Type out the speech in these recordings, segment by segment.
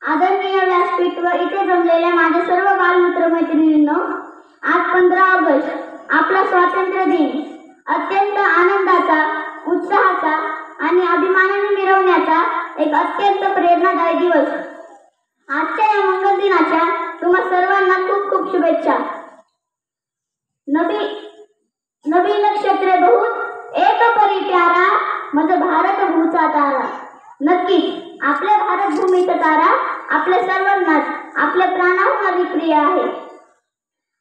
आदरणीय व्यासपीठ व इथे जमलेल्या माझ्या सर्व बालमित्र मैत्रिणींनो, आज 15 ऑगस्ट आपला स्वातंत्र्य दिन अत्यंत आनंदाचा, उत्साहाचा आणि अभिमानाने मिरवण्याचा एक अत्यंत प्रेरणादायी दिवस। आजच्या या मंगल दिनाच्या तुम्हा सर्वांना खूप खूप शुभेच्छा। नवी नक्षत्र बहुत एक परी प्यारा, मज भारत भूचा तारा। नक्कीच आपल्या भारत भूमीचा तारा आपल्या सर्वांनाच आपल्या प्राणाहून अधिक प्रिय आहे।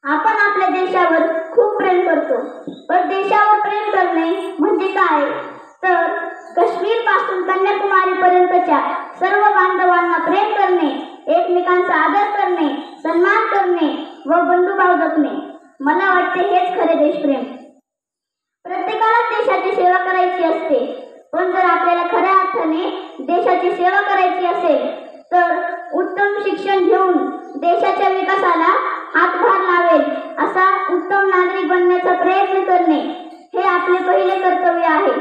आपण आपल्या देशावर खूप प्रेम करतो, पण देशावर प्रेम करणे म्हणजे काय तर काश्मीर पासून कन्याकुमारी पर्यंतच्या सर्व बांधवांना प्रेम करणे, एकमेकांचा आदर करणे, सन्मान करणे व बंधुभाव जपणे। मला वाटते हेच खरे देशप्रेम। प्रत्येकाला देशाची सेवा करायची असते, पण जर आपल्याला खऱ्या अर्थाने देशाची सेवा करायची असेल तर उत्तम शिक्षण घेऊन देशाच्या विकासाला हातभार लावेल असा उत्तम नागरिक बनण्याचा प्रयत्न करणे हे आपले पहिले कर्तव्य आहे।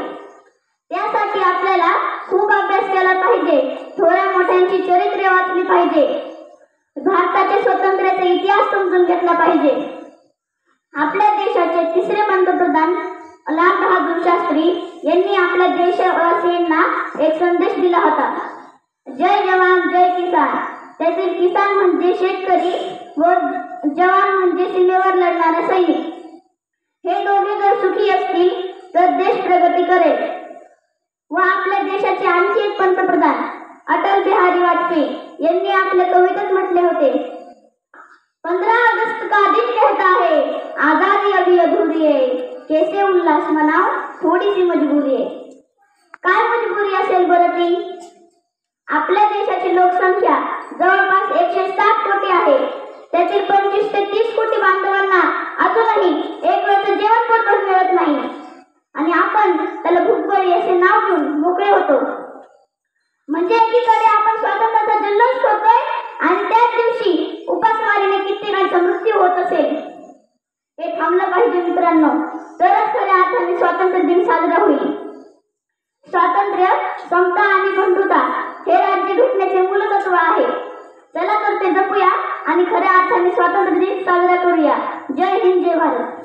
त्यासाठी आपल्याला खूप अभ्यास केला पाहिजे, थोड्या मोठ्यांची चरित्रे वाचली पाहिजे, भारताच्या स्वातंत्र्याचा इतिहास समजून घेतला पाहिजे। आपल्या देशाचे तिसरे पंतप्रधान लाल बहादूर शास्त्री यांनी आपल्या देशवासियांना एक संदेश दिला होता, जय जवान जय किसान। त्यातील किसान म्हणजे शेतकरी व जवान म्हणजे सीमेवर लढणारा सैनिक। हे दोघे जर सुखी असतील तर देश प्रगती करेल। व आपल्या देशाचे आणखी एक पंतप्रधान अटल बिहारी वाजपेयी यांनी आपल्या कवितेत म्हटले होते, 15 अगस्त का दिन कहता है आजादी अभी अधूरी है, कैसे उल्लास मनाओ थोडी सी मजबुरी है। काय मजबुरी असेल बरं ती? आपल्या देशाची लोकसंख्या जवळपास 160 कोटी आहे। त्यातील 25 ते 30 कोटी बांधवांना अजूनही एक वेळचं जेवण पण मिळत नाही आणि आपण त्याला भूकबळी असे नाव देऊन मोकळे होतो। म्हणजे एकीकडे आपण स्वातंत्र्याचा जल्लोष करतोय आणि त्याच दिवशी उपासमारीने कित्येकांचा मृत्यू होत असेल। हे थांबलं पाहिजे मित्रांनो, तरच खऱ्या अर्थाने स्वातंत्र्य दिन साजरा होईल। स्वातंत्र्य, समता आणि बंधुता हे राज्यघटनेचे मूलतत्व आहे। चला तर ते जपूया आणि खऱ्या अर्थाने स्वातंत्र्य दिन साजरा करूया। जय हिंद, जय भारत।